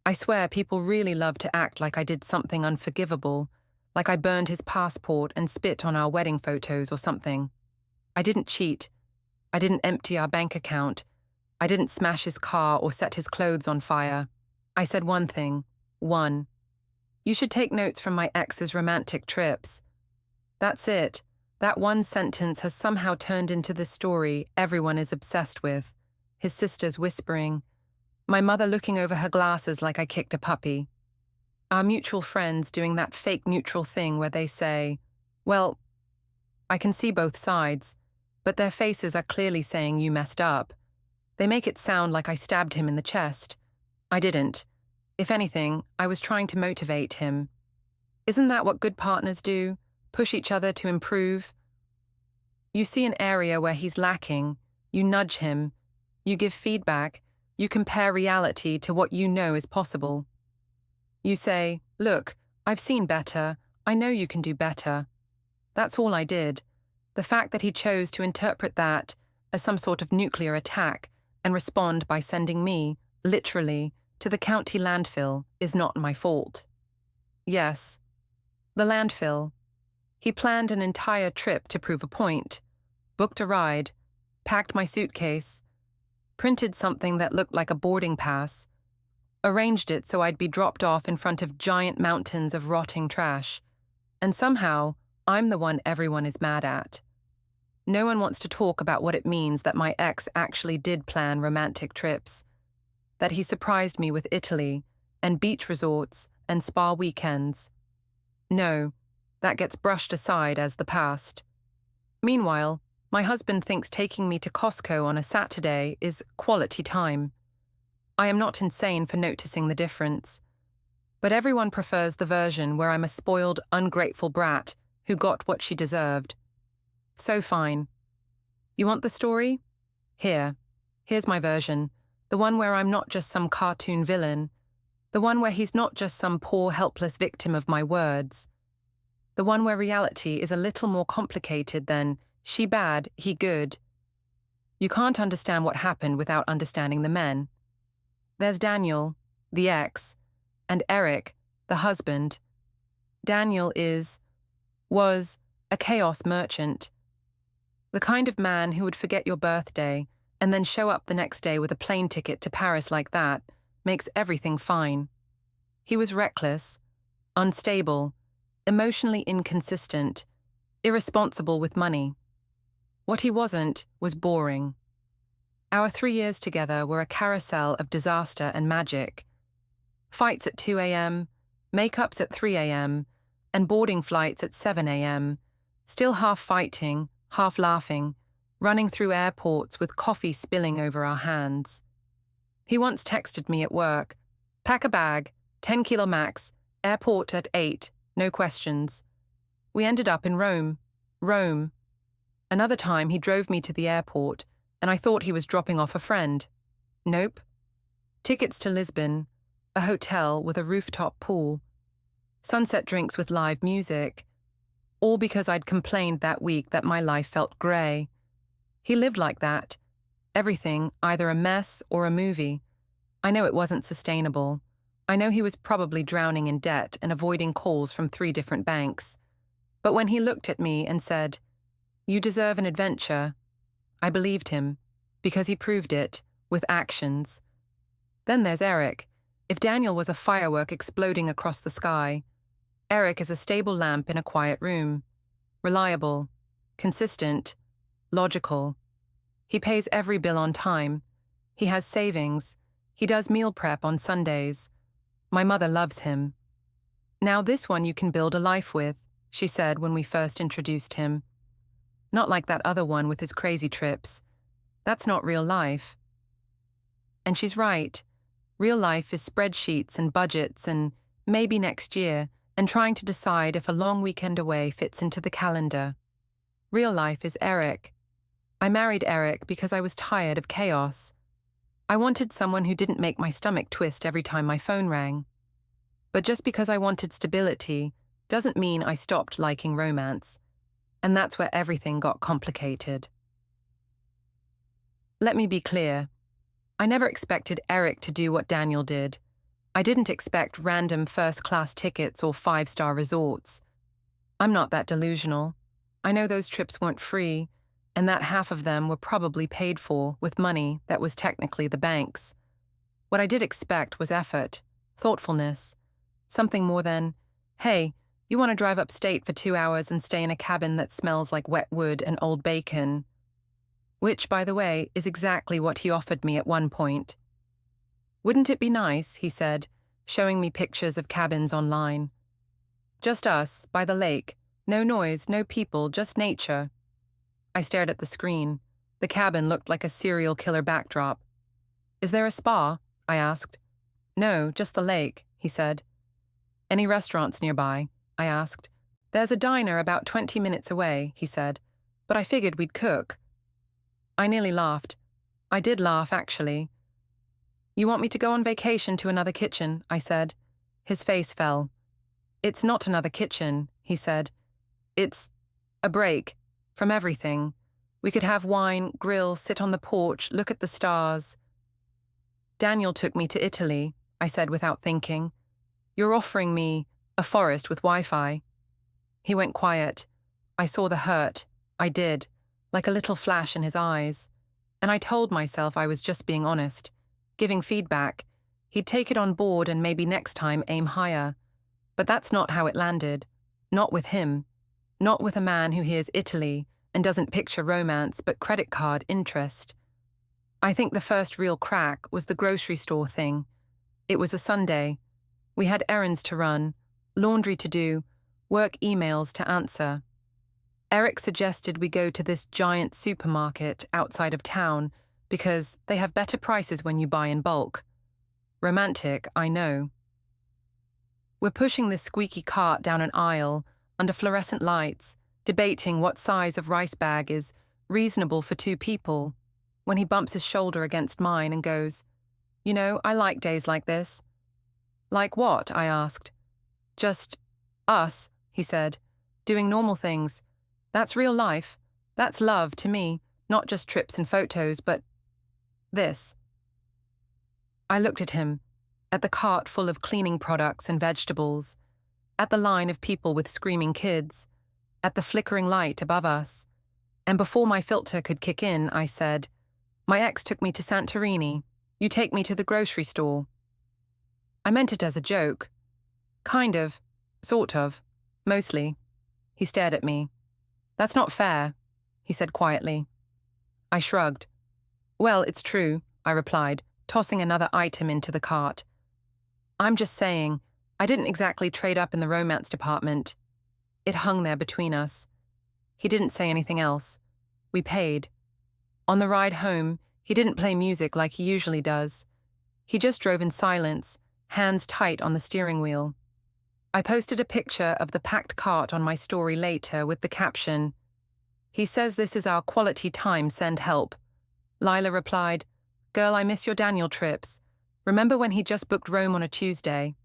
I swear people really love to act like I did something unforgivable, like I burned his passport and spit on our wedding photos or something. I didn't cheat. I didn't empty our bank account. I didn't smash his car or set his clothes on fire. I said one thing. One. You should take notes from my ex's romantic trips. That's it. That one sentence has somehow turned into the story everyone is obsessed with. His sisters whispering. My mother looking over her glasses like I kicked a puppy. Our mutual friends doing that fake neutral thing where they say, well, I can see both sides, but their faces are clearly saying you messed up. They make it sound like I stabbed him in the chest. I didn't. If anything, I was trying to motivate him. Isn't that what good partners do? Push each other to improve? You see an area where he's lacking, you nudge him, you give feedback, you compare reality to what you know is possible. You say, look, I've seen better, I know you can do better. That's all I did. The fact that he chose to interpret that as some sort of nuclear attack and respond by sending me, literally, to the county landfill is not my fault. Yes, the landfill. He planned an entire trip to prove a point, booked a ride, packed my suitcase, printed something that looked like a boarding pass, arranged it so I'd be dropped off in front of giant mountains of rotting trash, and somehow I'm the one everyone is mad at. No one wants to talk about what it means that my ex actually did plan romantic trips, that he surprised me with Italy and beach resorts and spa weekends. No, that gets brushed aside as the past. Meanwhile, my husband thinks taking me to Costco on a Saturday is quality time. I am not insane for noticing the difference. But everyone prefers the version where I'm a spoiled, ungrateful brat who got what she deserved. So fine. You want the story? Here's my version. The one where I'm not just some cartoon villain. The one where he's not just some poor, helpless victim of my words. The one where reality is a little more complicated than she bad, he good. You can't understand what happened without understanding the men. There's Daniel, the ex, and Eric, the husband. Daniel was a chaos merchant. The kind of man who would forget your birthday and then show up the next day with a plane ticket to Paris like that makes everything fine. He was reckless, unstable, emotionally inconsistent, irresponsible with money. What he wasn't was boring. Our 3 years together were a carousel of disaster and magic. Fights at 2 a.m., makeups at 3 a.m., and boarding flights at 7 a.m., still half fighting, half laughing, running through airports with coffee spilling over our hands. He once texted me at work, pack a bag, 10 kilo max, airport at 8, no questions. We ended up in Rome. Another time he drove me to the airport, and I thought he was dropping off a friend. Nope. Tickets to Lisbon, a hotel with a rooftop pool, sunset drinks with live music, all because I'd complained that week that my life felt grey. He lived like that. Everything, either a mess or a movie. I know it wasn't sustainable. I know he was probably drowning in debt and avoiding calls from 3 different banks. But when he looked at me and said, "You deserve an adventure," I believed him, because he proved it, with actions. Then there's Eric. If Daniel was a firework exploding across the sky, Eric is a stable lamp in a quiet room. Reliable, consistent, logical. He pays every bill on time. He has savings. He does meal prep on Sundays. My mother loves him. Now this one you can build a life with, she said when we first introduced him. Not like that other one with his crazy trips. That's not real life. And she's right. Real life is spreadsheets and budgets and maybe next year and trying to decide if a long weekend away fits into the calendar. Real life is Eric. I married Eric because I was tired of chaos. I wanted someone who didn't make my stomach twist every time my phone rang. But just because I wanted stability doesn't mean I stopped liking romance. And that's where everything got complicated. Let me be clear. I never expected Eric to do what Daniel did. I didn't expect random first-class tickets or five-star resorts. I'm not that delusional. I know those trips weren't free, and that half of them were probably paid for with money that was technically the bank's. What I did expect was effort, thoughtfulness, something more than, hey, you want to drive upstate for 2 hours and stay in a cabin that smells like wet wood and old bacon. Which, by the way, is exactly what he offered me at one point. Wouldn't it be nice, he said, showing me pictures of cabins online. Just us, by the lake, no noise, no people, just nature. I stared at the screen. The cabin looked like a serial killer backdrop. Is there a spa? I asked. No, just the lake, he said. Any restaurants nearby? I asked. There's a diner about 20 minutes away, he said, but I figured we'd cook. I nearly laughed. I did laugh, actually. You want me to go on vacation to another kitchen? I said. His face fell. It's not another kitchen, he said. It's a break from everything. We could have wine, grill, sit on the porch, look at the stars. Daniel took me to Italy, I said without thinking. You're offering me a forest with Wi-Fi. He went quiet. I saw the hurt. I did, like a little flash in his eyes. And I told myself I was just being honest, giving feedback. He'd take it on board and maybe next time aim higher. But that's not how it landed. Not with him. Not with a man who hears Italy and doesn't picture romance but credit card interest. I think the first real crack was the grocery store thing. It was a Sunday. We had errands to run, laundry to do, work emails to answer. Eric suggested we go to this giant supermarket outside of town because they have better prices when you buy in bulk. Romantic, I know. We're pushing this squeaky cart down an aisle under fluorescent lights, debating what size of rice bag is reasonable for 2 people, when he bumps his shoulder against mine and goes, You know, I like days like this. Like what? I asked. Just us, he said, doing normal things. That's real life. That's love to me, not just trips and photos, but this. I looked at him, at the cart full of cleaning products and vegetables, at the line of people with screaming kids, at the flickering light above us, and before my filter could kick in, I said, My ex took me to Santorini. You take me to the grocery store. I meant it as a joke. Kind of, sort of, mostly. He stared at me. That's not fair, he said quietly. I shrugged. Well, it's true, I replied, tossing another item into the cart. I'm just saying, I didn't exactly trade up in the romance department. It hung there between us. He didn't say anything else. We paid. On the ride home, he didn't play music like he usually does. He just drove in silence, hands tight on the steering wheel. I posted a picture of the packed cart on my story later with the caption, He says this is our quality time, send help. Lila replied, Girl, I miss your Daniel trips. Remember when he just booked Rome on a Tuesday?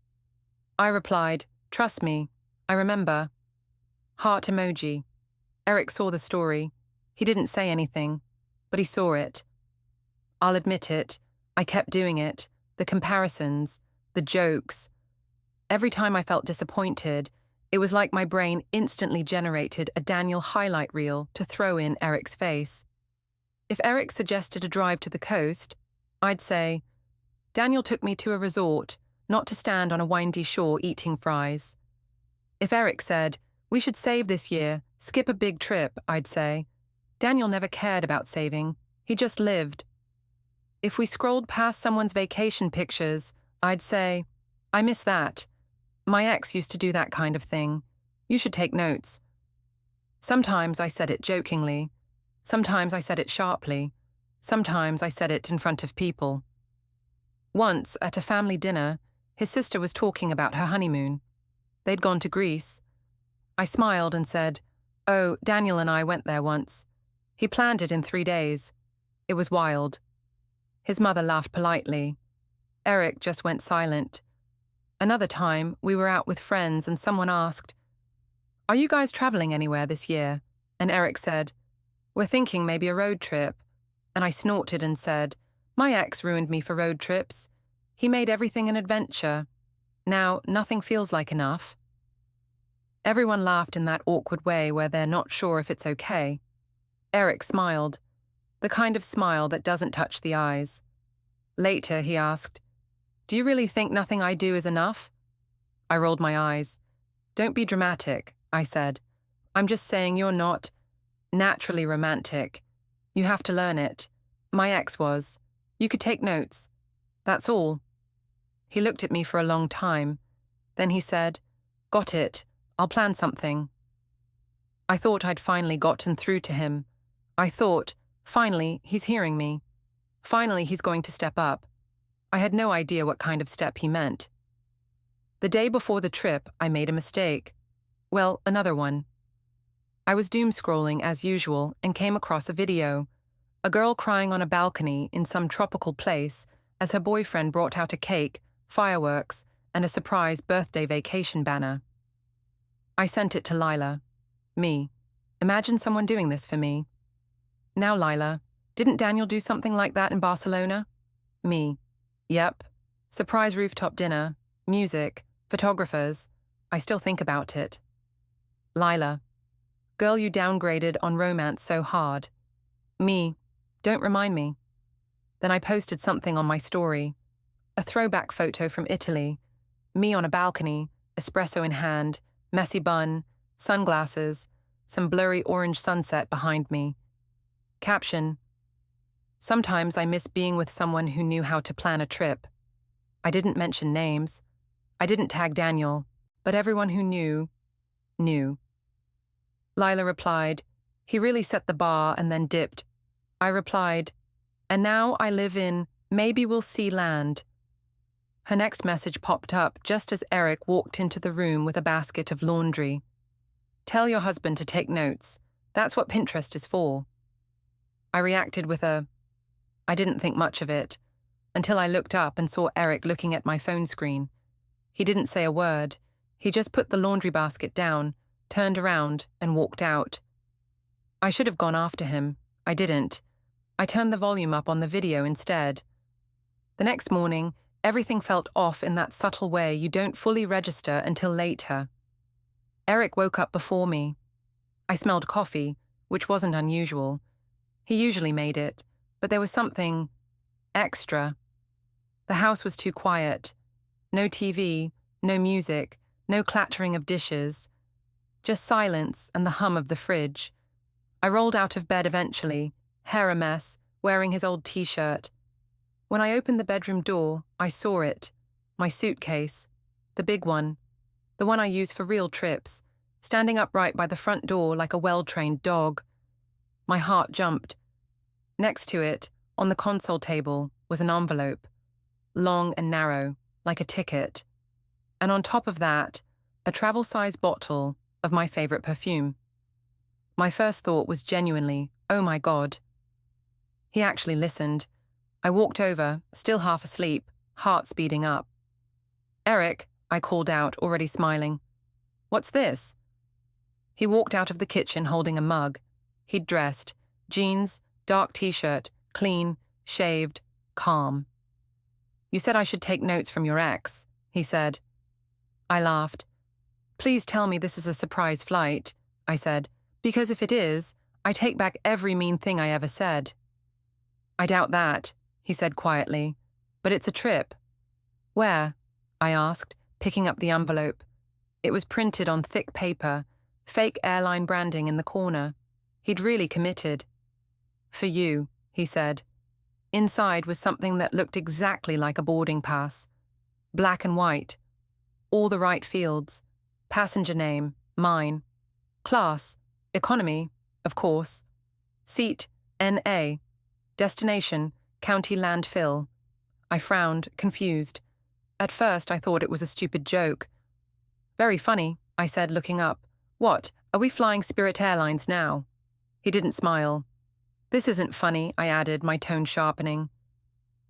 I replied, Trust me, I remember. Heart emoji. Eric saw the story. He didn't say anything, but he saw it. I'll admit it, I kept doing it, the comparisons, the jokes. Every time I felt disappointed, it was like my brain instantly generated a Daniel highlight reel to throw in Eric's face. If Eric suggested a drive to the coast, I'd say, Daniel took me to a resort, not to stand on a windy shore eating fries. If Eric said, we should save this year, skip a big trip, I'd say, Daniel never cared about saving, he just lived. If we scrolled past someone's vacation pictures, I'd say, I miss that. My ex used to do that kind of thing. You should take notes. Sometimes I said it jokingly. Sometimes I said it sharply. Sometimes I said it in front of people. Once, at a family dinner, his sister was talking about her honeymoon. They'd gone to Greece. I smiled and said, Oh, Daniel and I went there once. He planned it in 3 days. It was wild. His mother laughed politely. Eric just went silent. Another time, we were out with friends and someone asked, Are you guys traveling anywhere this year? And Eric said, We're thinking maybe a road trip. And I snorted and said, My ex ruined me for road trips. He made everything an adventure. Now, nothing feels like enough. Everyone laughed in that awkward way where they're not sure if it's okay. Eric smiled, the kind of smile that doesn't touch the eyes. Later, he asked, "Do you really think nothing I do is enough?" I rolled my eyes. "Don't be dramatic," I said. "I'm just saying you're not naturally romantic. You have to learn it. My ex was. You could take notes. That's all." He looked at me for a long time. Then he said, "Got it. I'll plan something." I thought I'd finally gotten through to him. I thought, finally, he's hearing me. Finally, he's going to step up. I had no idea what kind of step he meant. The day before the trip, I made a mistake. Well, another one. I was doom-scrolling as usual and came across a video. A girl crying on a balcony in some tropical place as her boyfriend brought out a cake, fireworks, and a surprise birthday vacation banner. I sent it to Lila. Me. Imagine someone doing this for me. Now, Lila, didn't Daniel do something like that in Barcelona? Me. Yep. Surprise rooftop dinner, music, photographers. I still think about it. Lila. Girl you downgraded on romance so hard. Me. Don't remind me. Then I posted something on my story. A throwback photo from Italy. Me on a balcony, espresso in hand, messy bun, sunglasses, some blurry orange sunset behind me. Caption: Sometimes I miss being with someone who knew how to plan a trip. I didn't mention names. I didn't tag Daniel, but everyone who knew, knew. Lila replied, "He really set the bar and then dipped." I replied, "And now I live in maybe we'll see land." Her next message popped up just as Eric walked into the room with a basket of laundry. "Tell your husband to take notes. That's what Pinterest is for." I reacted with I didn't think much of it, until I looked up and saw Eric looking at my phone screen. He didn't say a word. He just put the laundry basket down, turned around, and walked out. I should have gone after him. I didn't. I turned the volume up on the video instead. The next morning, everything felt off in that subtle way you don't fully register until later. Eric woke up before me. I smelled coffee, which wasn't unusual. He usually made it, but there was something extra. The house was too quiet. No TV, no music, no clattering of dishes. Just silence and the hum of the fridge. I rolled out of bed eventually, hair a mess, wearing his old t-shirt. When I opened the bedroom door, I saw it. My suitcase. The big one. The one I use for real trips. Standing upright by the front door like a well-trained dog. My heart jumped. Next to it, on the console table, was an envelope. Long and narrow, like a ticket. And on top of that, a travel-size bottle of my favorite perfume. My first thought was genuinely, oh my God. He actually listened. I walked over, still half asleep, heart speeding up. "Eric," I called out, already smiling. "What's this?" He walked out of the kitchen holding a mug. He'd dressed, jeans, dark t-shirt, clean, shaved, calm. "You said I should take notes from your ex," he said. I laughed. "Please tell me this is a surprise flight," I said, "because if it is, I take back every mean thing I ever said." "I doubt that," he said quietly, "but it's a trip." "Where?" I asked, picking up the envelope. It was printed on thick paper, fake airline branding in the corner. He'd really committed. "For you," he said. Inside was something that looked exactly like a boarding pass. Black and white. All the right fields. Passenger name, mine. Class, economy, of course. Seat, NA. Destination, County Landfill. I frowned, confused. At first I thought it was a stupid joke. "Very funny," I said, looking up. "What, are we flying Spirit Airlines now?" He didn't smile. "This isn't funny," I added, my tone sharpening.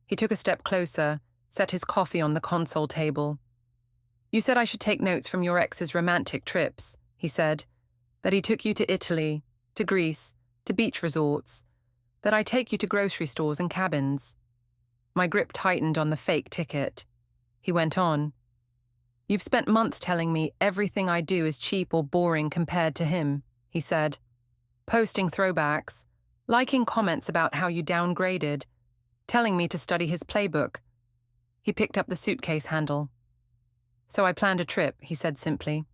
He took a step closer, set his coffee on the console table. "You said I should take notes from your ex's romantic trips," he said. "That he took you to Italy, to Greece, to beach resorts. That I take you to grocery stores and cabins." My grip tightened on the fake ticket. He went on. "You've spent months telling me everything I do is cheap or boring compared to him," he said. "Posting throwbacks, liking comments about how you downgraded, telling me to study his playbook." He picked up the suitcase handle. "So I planned a trip," he said simply.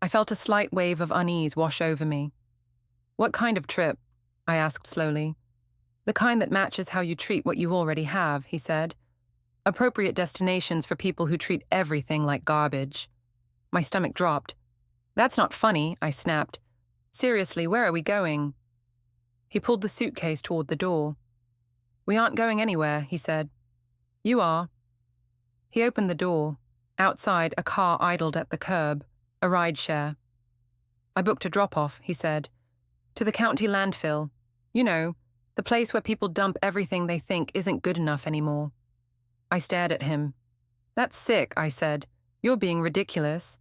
I felt a slight wave of unease wash over me. "What kind of trip?" I asked slowly. "The kind that matches how you treat what you already have," he said. "Appropriate destinations for people who treat everything like garbage." My stomach dropped. "That's not funny," I snapped. "Seriously, where are we going?" He pulled the suitcase toward the door. "We aren't going anywhere," he said. "You are." He opened the door. Outside, a car idled at the curb, a rideshare. "I booked a drop-off," he said. "To the county landfill. You know, the place where people dump everything they think isn't good enough anymore." I stared at him. "That's sick," I said. "You're being ridiculous."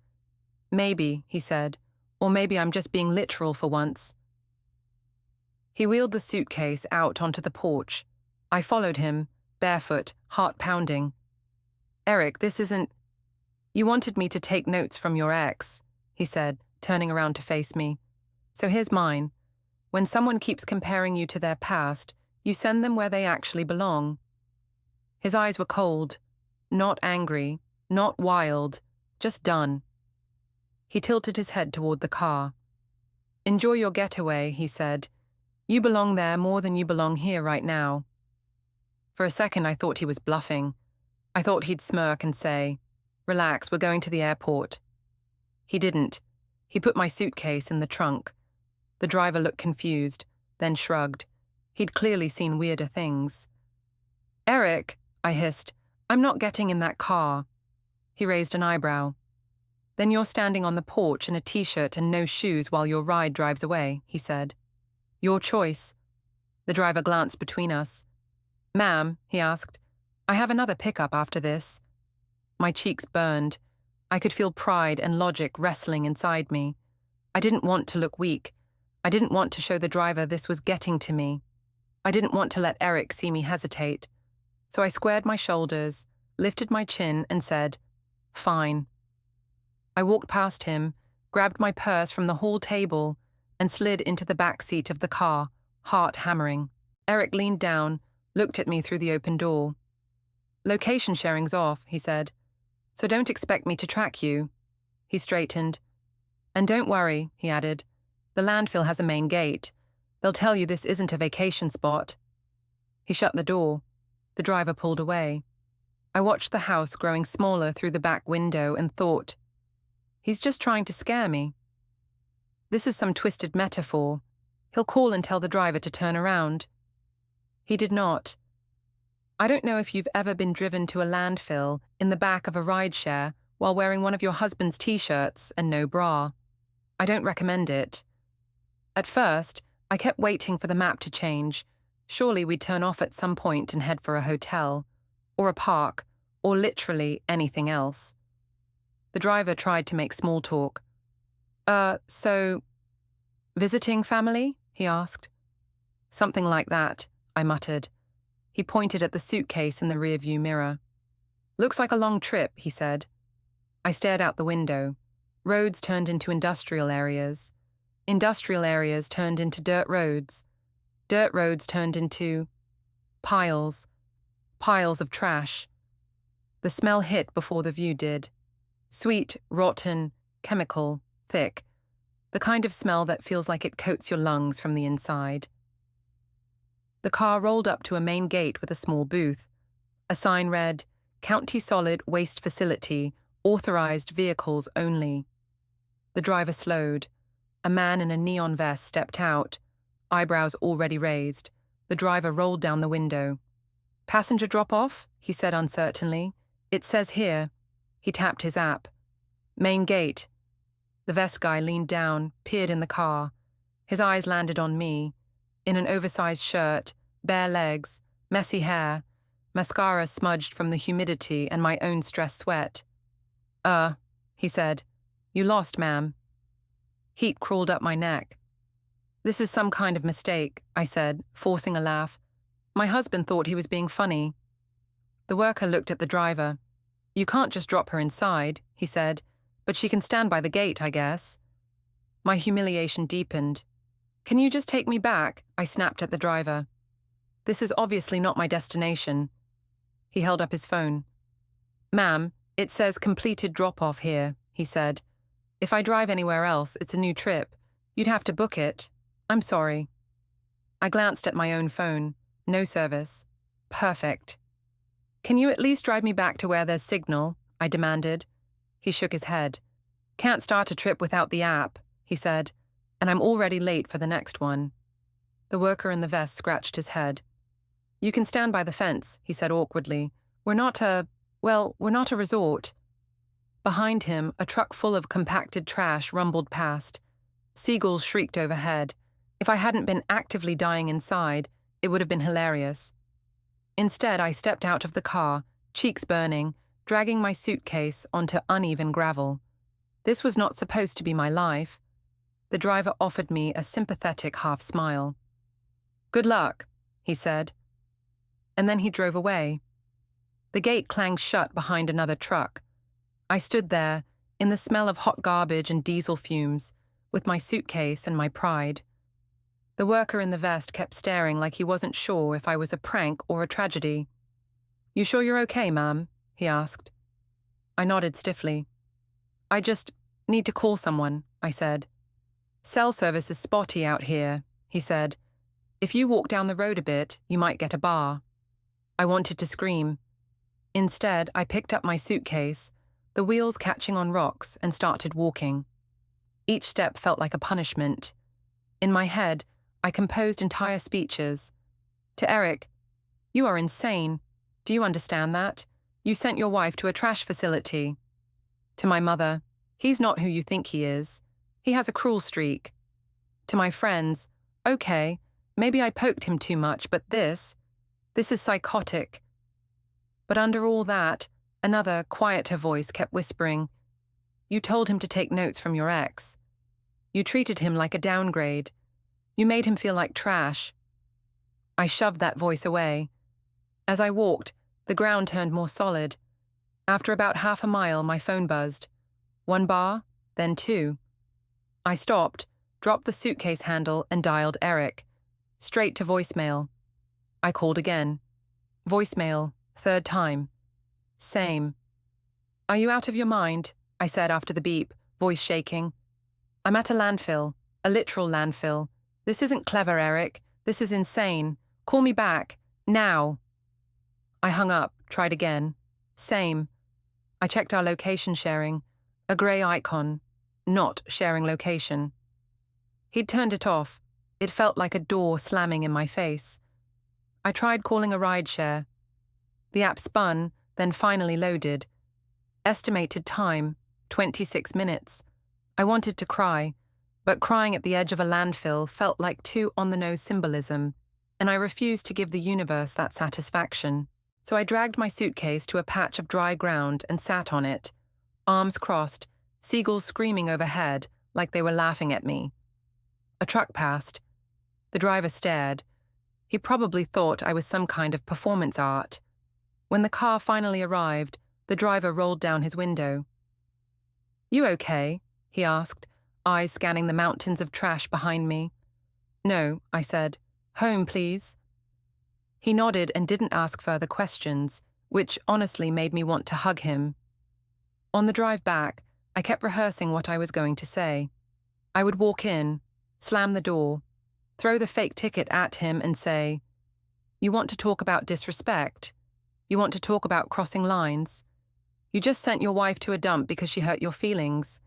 "Maybe," he said. "Or maybe I'm just being literal for once." He wheeled the suitcase out onto the porch. I followed him, barefoot, heart pounding. "Eric, this isn't—" "You wanted me to take notes from your ex," he said, turning around to face me. "So here's mine. When someone keeps comparing you to their past, you send them where they actually belong." His eyes were cold, not angry, not wild, just done. He tilted his head toward the car. "Enjoy your getaway," he said. "You belong there more than you belong here right now." For a second, I thought he was bluffing. I thought he'd smirk and say, "Relax, we're going to the airport." He didn't. He put my suitcase in the trunk. The driver looked confused, then shrugged. He'd clearly seen weirder things. "Eric," I hissed, "I'm not getting in that car." He raised an eyebrow. "Then you're standing on the porch in a t-shirt and no shoes while your ride drives away," he said. "Your choice." The driver glanced between us. "Ma'am," he asked, "I have another pickup after this." My cheeks burned. I could feel pride and logic wrestling inside me. I didn't want to look weak. I didn't want to show the driver this was getting to me. I didn't want to let Eric see me hesitate. So I squared my shoulders, lifted my chin, and said, "Fine." I walked past him, grabbed my purse from the hall table, and slid into the back seat of the car, heart hammering. Eric leaned down, looked at me through the open door. "Location sharing's off," he said. "So don't expect me to track you." He straightened. "And don't worry," he added. "The landfill has a main gate. They'll tell you this isn't a vacation spot." He shut the door. The driver pulled away. I watched the house growing smaller through the back window and thought, he's just trying to scare me. This is some twisted metaphor. He'll call and tell the driver to turn around. He did not. I don't know if you've ever been driven to a landfill in the back of a rideshare while wearing one of your husband's t-shirts and no bra. I don't recommend it. At first, I kept waiting for the map to change. Surely we'd turn off at some point and head for a hotel, or a park, or literally anything else. The driver tried to make small talk. So, visiting family?" he asked. "Something like that," I muttered. He pointed at the suitcase in the rearview mirror. "Looks like a long trip," he said. I stared out the window. Roads turned into industrial areas. Industrial areas turned into dirt roads. Dirt roads turned into piles. Piles of trash. The smell hit before the view did. Sweet, rotten, chemical, thick. The kind of smell that feels like it coats your lungs from the inside. The car rolled up to a main gate with a small booth. A sign read, "County Solid Waste Facility, Authorized Vehicles Only." The driver slowed. A man in a neon vest stepped out, eyebrows already raised. The driver rolled down the window. "Passenger drop-off?" he said uncertainly. "It says here." He tapped his app. "Main gate." The vest guy leaned down, peered in the car. His eyes landed on me. In an oversized shirt, bare legs, messy hair, mascara smudged from the humidity and my own stress sweat. He said. "You lost, ma'am." Heat crawled up my neck. "This is some kind of mistake," I said, forcing a laugh. "My husband thought he was being funny." The worker looked at the driver. "You can't just drop her inside," he said, "but she can stand by the gate, I guess." My humiliation deepened. "Can you just take me back?" I snapped at the driver. "This is obviously not my destination." He held up his phone. "Ma'am, it says completed drop-off here," he said. "If I drive anywhere else, it's a new trip. You'd have to book it. I'm sorry." I glanced at my own phone. No service. Perfect. "Can you at least drive me back to where there's signal?" I demanded. He shook his head. "Can't start a trip without the app," he said, "and I'm already late for the next one." The worker in the vest scratched his head. "You can stand by the fence," he said awkwardly. We're not a resort." Behind him, a truck full of compacted trash rumbled past. Seagulls shrieked overhead. If I hadn't been actively dying inside, it would have been hilarious. Instead, I stepped out of the car, cheeks burning, dragging my suitcase onto uneven gravel. This was not supposed to be my life. The driver offered me a sympathetic half smile. "Good luck," he said. And then he drove away. The gate clanged shut behind another truck. I stood there, in the smell of hot garbage and diesel fumes, with my suitcase and my pride. The worker in the vest kept staring like he wasn't sure if I was a prank or a tragedy. "You sure you're okay, ma'am?" he asked. I nodded stiffly. "I just need to call someone," I said. "Cell service is spotty out here," he said. "If you walk down the road a bit, you might get a bar." I wanted to scream. Instead, I picked up my suitcase, the wheels catching on rocks, and started walking. Each step felt like a punishment. In my head, I composed entire speeches. To Eric, "You are insane. Do you understand that? You sent your wife to a trash facility." To my mother, "He's not who you think he is. He has a cruel streak." To my friends, "Okay, maybe I poked him too much, but this is psychotic." But under all that, another, quieter voice kept whispering, "You told him to take notes from your ex. You treated him like a downgrade. You made him feel like trash." I shoved that voice away. As I walked, the ground turned more solid. After about half a mile, my phone buzzed. 1 bar, then 2. I stopped, dropped the suitcase handle, and dialed Eric. Straight to voicemail. I called again. Voicemail, 3rd time. Same. "Are you out of your mind?" I said after the beep, voice shaking. "I'm at a landfill, a literal landfill. This isn't clever, Eric. This is insane. Call me back. Now." I hung up, tried again. Same. I checked our location sharing. A grey icon. Not sharing location. He'd turned it off. It felt like a door slamming in my face. I tried calling a rideshare. The app spun, then finally loaded. Estimated time, 26 minutes. I wanted to cry, but crying at the edge of a landfill felt like too on-the-nose symbolism, and I refused to give the universe that satisfaction. So I dragged my suitcase to a patch of dry ground and sat on it, arms crossed, seagulls screaming overhead like they were laughing at me. A truck passed. The driver stared. He probably thought I was some kind of performance art. When the car finally arrived, the driver rolled down his window. "You okay?" he asked, eyes scanning the mountains of trash behind me. "No," I said. "Home, please." He nodded and didn't ask further questions, which honestly made me want to hug him. On the drive back, I kept rehearsing what I was going to say. I would walk in, slam the door, throw the fake ticket at him and say, "You want to talk about disrespect? You want to talk about crossing lines? You just sent your wife to a dump because she hurt your feelings.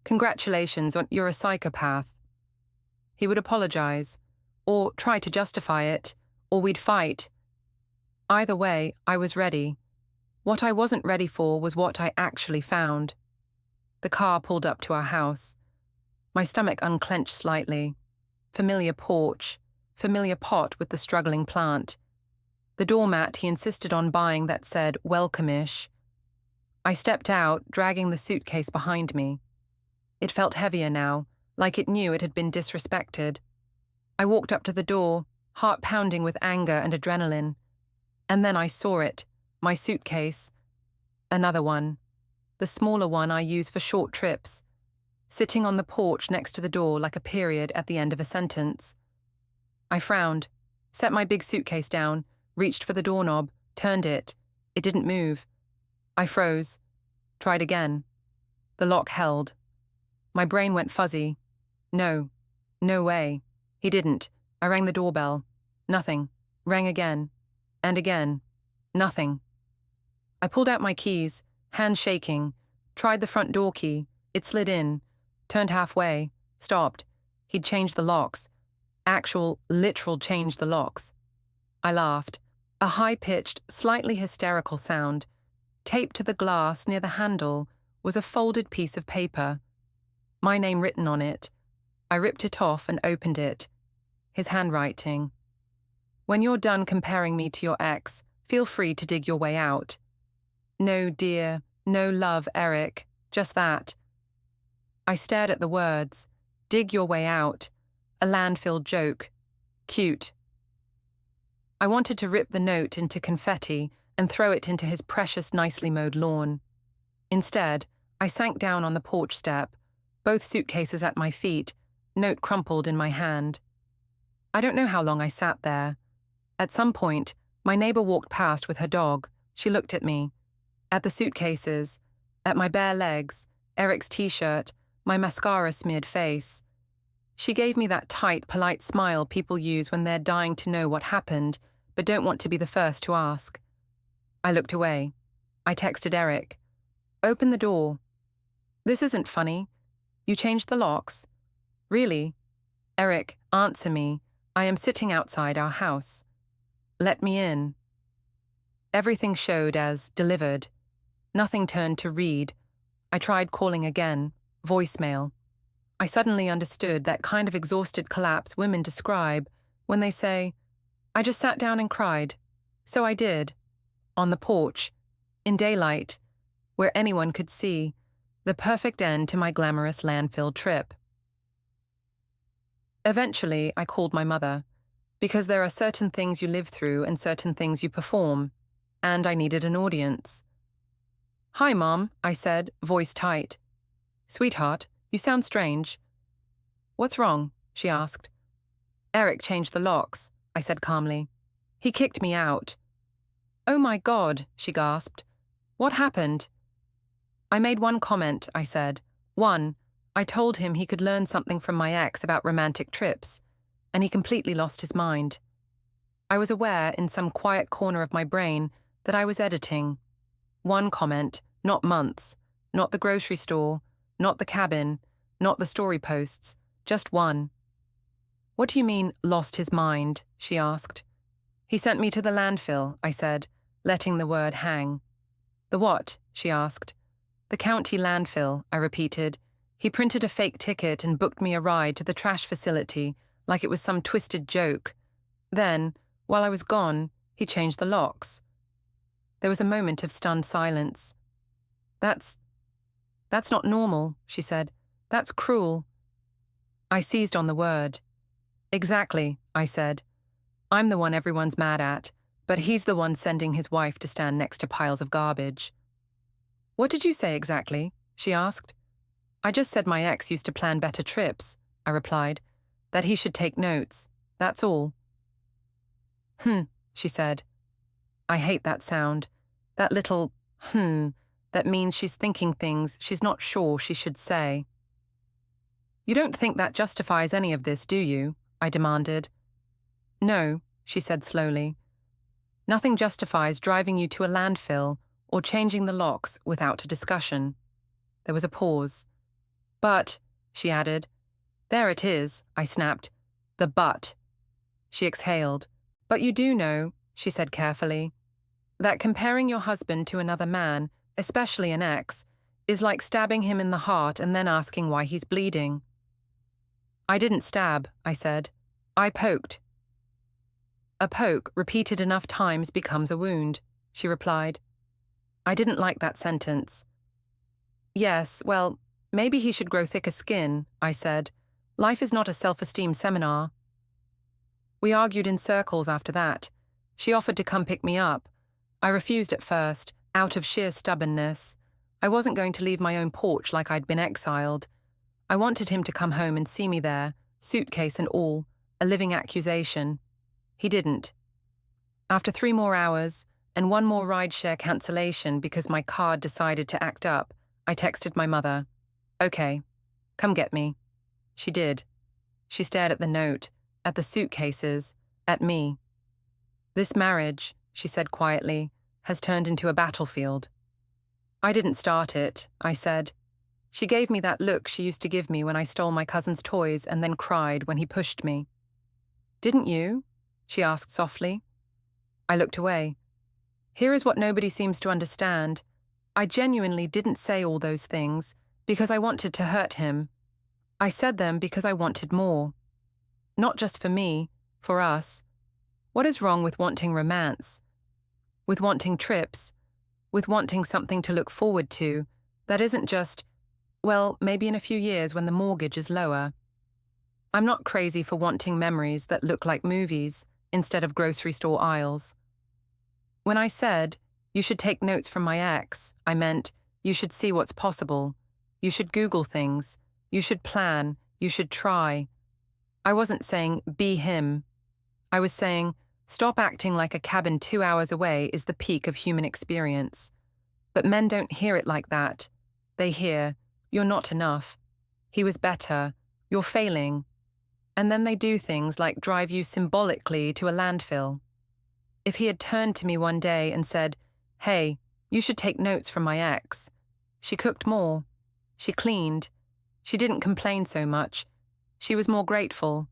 Congratulations, you're a psychopath." He would apologize, or try to justify it, or we'd fight. Either way, I was ready. What I wasn't ready for was what I actually found. The car pulled up to our house. My stomach unclenched slightly. Familiar porch, familiar pot with the struggling plant. The doormat he insisted on buying that said welcome-ish. I stepped out, dragging the suitcase behind me. It felt heavier now, like it knew it had been disrespected. I walked up to the door, heart pounding with anger and adrenaline. And then I saw it, My suitcase. Another one. The smaller one I use for short trips. Sitting on the porch next to the door like a period at the end of a sentence. I frowned, set my big suitcase down, reached for the doorknob, turned it. It didn't move. I froze. Tried again. The lock held. My brain went fuzzy. No. No way. He didn't. I rang the doorbell. Nothing. Rang again. And again. Nothing. I pulled out my keys, hands shaking, tried the front door key. It slid in, turned halfway, stopped. He'd changed the locks. Literal changed the locks. I laughed. A high-pitched, slightly hysterical sound. Taped to the glass near the handle was a folded piece of paper. My name written on it. I ripped it off and opened it. His handwriting. When you're done comparing me to your ex, feel free to dig your way out. No, dear, no love, Eric, just that. I stared at the words. Dig your way out. A Landfill joke. Cute. I wanted to rip the note into confetti and throw it into his precious, nicely mowed lawn. Instead, I sank down on the porch step, both suitcases at my feet, note crumpled in my hand. I don't know how long I sat there. At some point, my neighbor walked past with her dog. She looked at me. At the suitcases. At my bare legs, Eric's t-shirt, my mascara-smeared face. She gave me that tight, polite smile people use when they're dying to know what happened, but don't want to be the first to ask. I looked away. I texted Eric. Open the door. This isn't funny. You changed the locks? Really? Eric, answer me. I am sitting outside our house. Let me in. Everything showed as delivered. Nothing turned to read. I tried calling again. Voicemail. I suddenly understood that kind of exhausted collapse women describe when they say, I just sat down and cried. So I did. On the porch. In daylight. Where anyone could see. The perfect end to my glamorous landfill trip. Eventually, I called my mother. Because there are certain things you live through and certain things you perform. And I needed an audience. Hi, Mom, I said, voice tight. Sweetheart, you sound strange. What's wrong? She asked. Eric changed the locks, I said calmly. He kicked me out. Oh my God, she gasped. What happened? I made one comment, I said. One, I told him he could learn something from my ex about romantic trips, and he completely lost his mind. I was aware, in some quiet corner of my brain, that I was editing. One comment, not months, not the grocery store, not the cabin, not the story posts, just one. What do you mean, lost his mind? She asked. He sent me to the landfill, I said, letting the word hang. The what? She asked. The county landfill, I repeated. He printed a fake ticket and booked me a ride to the trash facility, like it was some twisted joke. Then, while I was gone, he changed the locks. There was a moment of stunned silence. That's not normal, she said. That's cruel. I seized on the word. Exactly, I said. I'm the one everyone's mad at, but he's the one sending his wife to stand next to piles of garbage. What did you say exactly? She asked. I just said my ex used to plan better trips, I replied. That he should take notes. That's all. She said. I hate that sound. That little that means she's thinking things she's not sure she should say. You don't think that justifies any of this, do you? I demanded. No, she said slowly. Nothing justifies driving you to a landfill or changing the locks without a discussion. There was a pause. But, she added. There it is, I snapped. The but. She exhaled. But you do know, she said carefully, that comparing your husband to another man, especially an ex, is like stabbing him in the heart and then asking why he's bleeding. I didn't stab, I said. I poked. A poke repeated enough times becomes a wound, she replied. I didn't like that sentence. Yes, well, maybe he should grow thicker skin, I said. Life is not a self-esteem seminar. We argued in circles after that. She offered to come pick me up. I refused at first, out of sheer stubbornness. I wasn't going to leave my own porch like I'd been exiled. I wanted him to come home and see me there, suitcase and all, a living accusation. He didn't. After 3 more hours, and 1 more rideshare cancellation because my card decided to act up, I texted my mother. Okay, come get me. She did. She stared at the note, at the suitcases, at me. This marriage, she said quietly, has turned into a battlefield. I didn't start it, I said. She gave me that look she used to give me when I stole my cousin's toys and then cried when he pushed me. Didn't you? She asked softly. I looked away. Here is what nobody seems to understand. I genuinely didn't say all those things because I wanted to hurt him. I said them because I wanted more. Not just for me, for us. What is wrong with wanting romance? With wanting trips? With wanting something to look forward to that isn't just, well, maybe in a few years when the mortgage is lower. I'm not crazy for wanting memories that look like movies instead of grocery store aisles. When I said, you should take notes from my ex, I meant, you should see what's possible. You should Google things. You should plan. You should try. I wasn't saying, be him. I was saying, stop acting like a cabin 2 hours away is the peak of human experience. But men don't hear it like that. They hear, you're not enough. He was better. You're failing. And then they do things like drive you symbolically to a landfill. If he had turned to me one day and said, hey, you should take notes from my ex. She cooked more. She cleaned. She didn't complain so much. She was more grateful.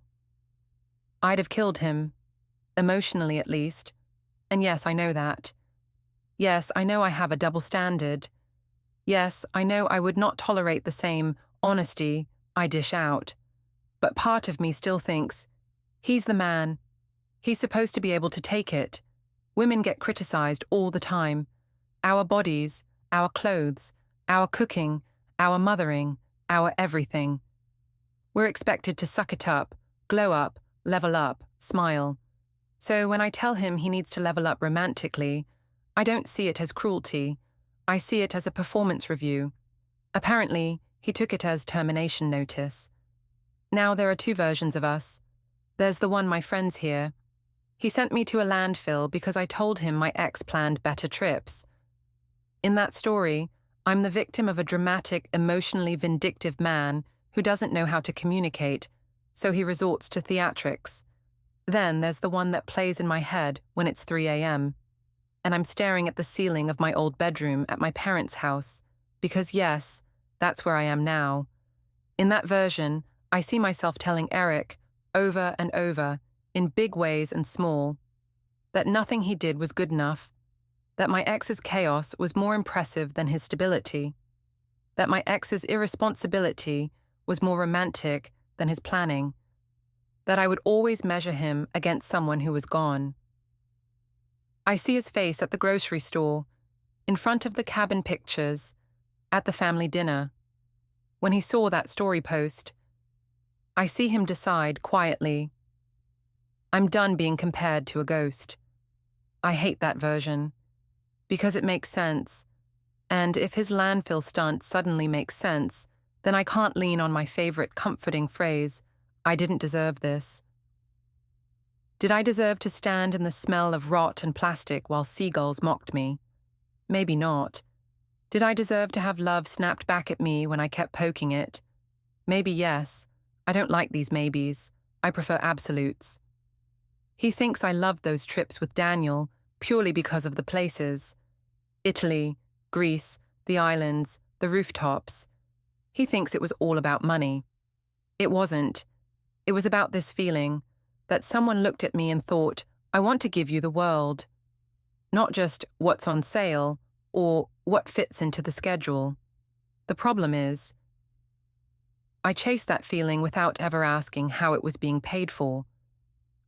I'd have killed him. Emotionally, at least. And yes, I know that. Yes, I know I have a double standard. Yes, I know I would not tolerate the same honesty I dish out. But part of me still thinks, he's the man. He's supposed to be able to take it. Women get criticized all the time. Our bodies, our clothes, our cooking, our mothering, our everything. We're expected to suck it up, glow up, level up, smile. So when I tell him he needs to level up romantically, I don't see it as cruelty. I see it as a performance review. Apparently, he took it as termination notice. Now there are 2 versions of us. There's the one my friends hear. He sent me to a landfill because I told him my ex planned better trips. In that story, I'm the victim of a dramatic, emotionally vindictive man who doesn't know how to communicate, so he resorts to theatrics. Then there's the one that plays in my head when it's 3 a.m., and I'm staring at the ceiling of my old bedroom at my parents' house, because yes, that's where I am now. In that version, I see myself telling Eric, over and over, in big ways and small, that nothing he did was good enough, that my ex's chaos was more impressive than his stability, that my ex's irresponsibility was more romantic than his planning, that I would always measure him against someone who was gone. I see his face at the grocery store, in front of the cabin pictures, at the family dinner. When he saw that story post, I see him decide quietly, I'm done being compared to a ghost. I hate that version, because it makes sense, and if his landfill stunt suddenly makes sense, then I can't lean on my favorite comforting phrase, I didn't deserve this. Did I deserve to stand in the smell of rot and plastic while seagulls mocked me? Maybe not. Did I deserve to have love snapped back at me when I kept poking it? Maybe yes. I don't like these maybes. I prefer absolutes. He thinks I loved those trips with Daniel purely because of the places. Italy, Greece, the islands, the rooftops. He thinks it was all about money. It wasn't. It was about this feeling that someone looked at me and thought, I want to give you the world. Not just what's on sale or what fits into the schedule. The problem is, I chased that feeling without ever asking how it was being paid for.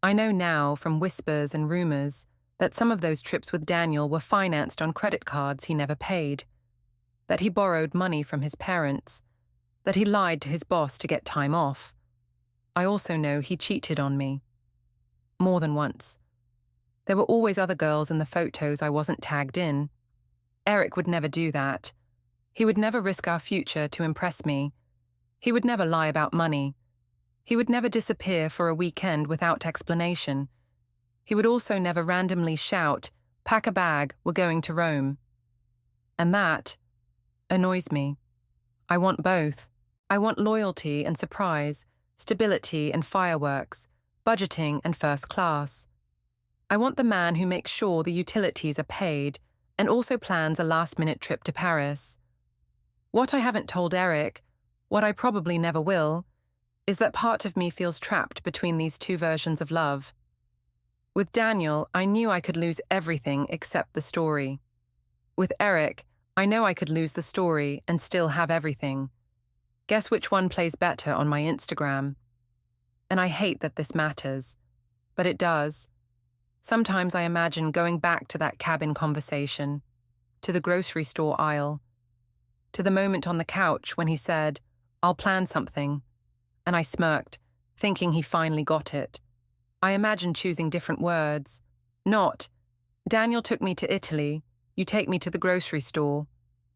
I know now from whispers and rumors that some of those trips with Daniel were financed on credit cards he never paid, that he borrowed money from his parents, that he lied to his boss to get time off. I also know he cheated on me. More than once. There were always other girls in the photos I wasn't tagged in. Eric would never do that. He would never risk our future to impress me. He would never lie about money. He would never disappear for a weekend without explanation. He would also never randomly shout, "Pack a bag, we're going to Rome." And that annoys me. I want both. I want loyalty and surprise, stability and fireworks, budgeting and first class. I want the man who makes sure the utilities are paid and also plans a last-minute trip to Paris. What I haven't told Eric, what I probably never will, is that part of me feels trapped between these two versions of love. With Daniel, I knew I could lose everything except the story. With Eric, I know I could lose the story and still have everything. Guess which one plays better on my Instagram? And I hate that this matters, but it does. Sometimes I imagine going back to that cabin conversation, to the grocery store aisle, to the moment on the couch when he said, "I'll plan something," and I smirked, thinking he finally got it. I imagine choosing different words. Not, "Daniel took me to Italy, you take me to the grocery store,"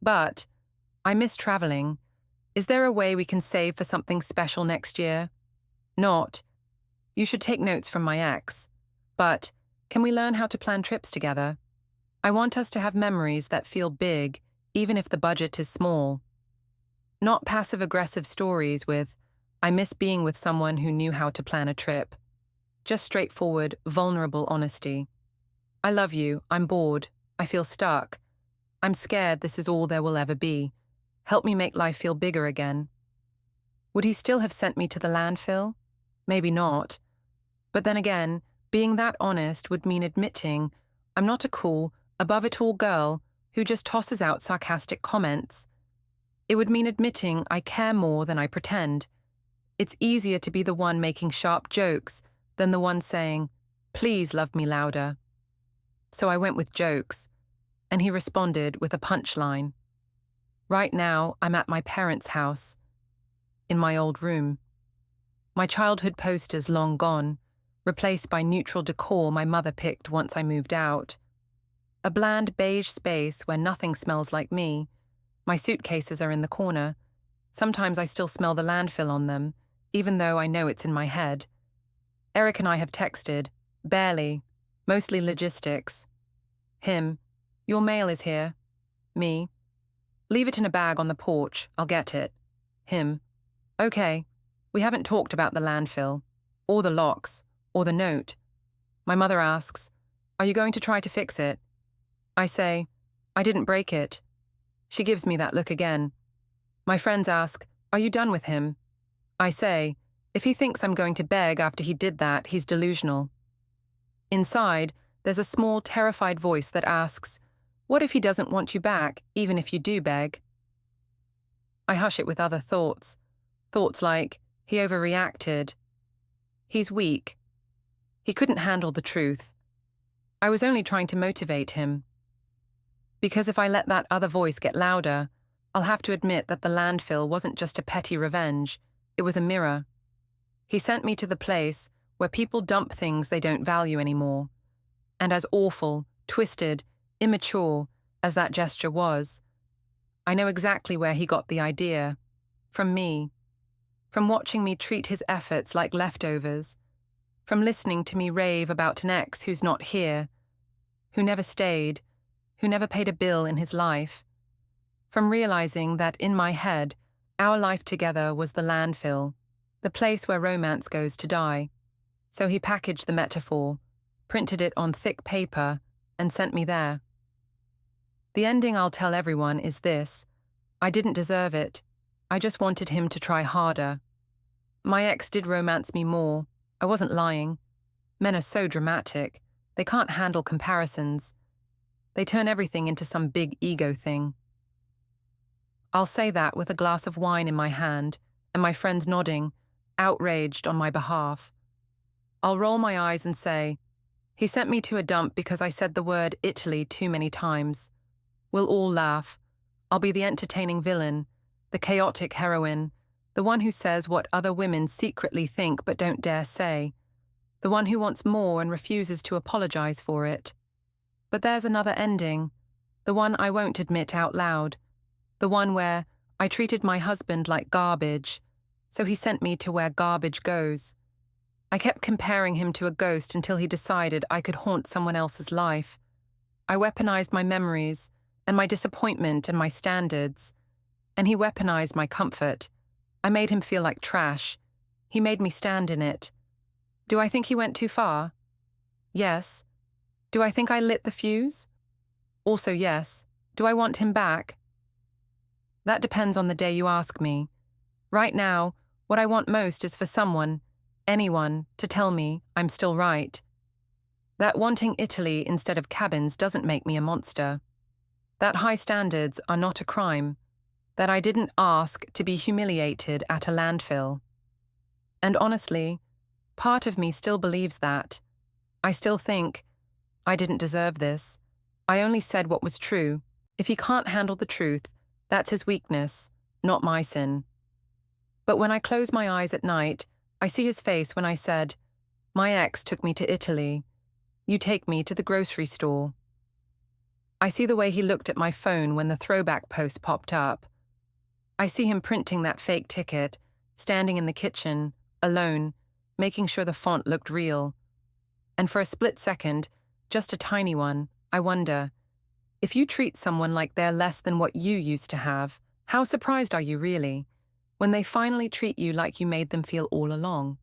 but, "I miss traveling. Is there a way we can save for something special next year?" Not, "You should take notes from my ex," but, "Can we learn how to plan trips together?" I want us to have memories that feel big, even if the budget is small. Not passive-aggressive stories with, "I miss being with someone who knew how to plan a trip." Just straightforward, vulnerable honesty. "I love you, I'm bored, I feel stuck. I'm scared this is all there will ever be. Help me make life feel bigger again." Would he still have sent me to the landfill? Maybe not. But then again, being that honest would mean admitting I'm not a cool, above-it-all girl who just tosses out sarcastic comments. It would mean admitting I care more than I pretend. It's easier to be the one making sharp jokes than the one saying, "Please love me louder." So I went with jokes, and he responded with a punchline. Right now, I'm at my parents' house, in my old room. My childhood posters long gone, replaced by neutral decor my mother picked once I moved out. A bland beige space where nothing smells like me. My suitcases are in the corner. Sometimes I still smell the landfill on them, even though I know it's in my head. Eric and I have texted, barely, mostly logistics. Him, "Your mail is here." Me, "Leave it in a bag on the porch, I'll get it." Him, "Okay, we haven't talked about the landfill, or the locks, or the note." My mother asks, "Are you going to try to fix it?" I say, "I didn't break it." She gives me that look again. My friends ask, "Are you done with him?" I say, if he thinks I'm going to beg after he did that, he's delusional. Inside, there's a small, terrified voice that asks, "What if he doesn't want you back, even if you do beg?" I hush it with other thoughts. Thoughts like, he overreacted. He's weak. He couldn't handle the truth. I was only trying to motivate him. Because if I let that other voice get louder, I'll have to admit that the landfill wasn't just a petty revenge, it was a mirror. He sent me to the place where people dump things they don't value anymore. And as awful, twisted, immature as that gesture was, I know exactly where he got the idea. From me. From watching me treat his efforts like leftovers. From listening to me rave about an ex who's not here, who never stayed, who never paid a bill in his life. From realizing that in my head, our life together was the landfill, the place where romance goes to die. So he packaged the metaphor, printed it on thick paper, and sent me there. The ending I'll tell everyone is this: I didn't deserve it. I just wanted him to try harder. My ex did romance me more. I wasn't lying. Men are so dramatic. They can't handle comparisons. They turn everything into some big ego thing. I'll say that with a glass of wine in my hand and my friends nodding, outraged on my behalf. I'll roll my eyes and say, he sent me to a dump because I said the word Italy too many times. We'll all laugh. I'll be the entertaining villain, the chaotic heroine, the one who says what other women secretly think but don't dare say. the one who wants more and refuses to apologize for it. But there's another ending, the one I won't admit out loud, the one where I treated my husband like garbage, so he sent me to where garbage goes. I kept comparing him to a ghost until he decided I could haunt someone else's life. I weaponized my memories and my disappointment and my standards, and he weaponized my comfort. I made him feel like trash. He made me stand in it. Do I think he went too far? Yes. Do I think I lit the fuse? Also yes. Do I want him back? That depends on the day you ask me. Right now, what I want most is for someone, anyone, to tell me I'm still right. That wanting Italy instead of cabins doesn't make me a monster. That high standards are not a crime. That I didn't ask to be humiliated at a landfill. And honestly, part of me still believes that. I still think, I didn't deserve this. I only said what was true. If he can't handle the truth, that's his weakness, not my sin. But when I close my eyes at night, I see his face when I said, "My ex took me to Italy. You take me to the grocery store." I see the way he looked at my phone when the throwback post popped up. I see him printing that fake ticket, standing in the kitchen, alone, making sure the font looked real. And for a split second, just a tiny one, I wonder, if you treat someone like they're less than what you used to have, how surprised are you really, when they finally treat you like you made them feel all along?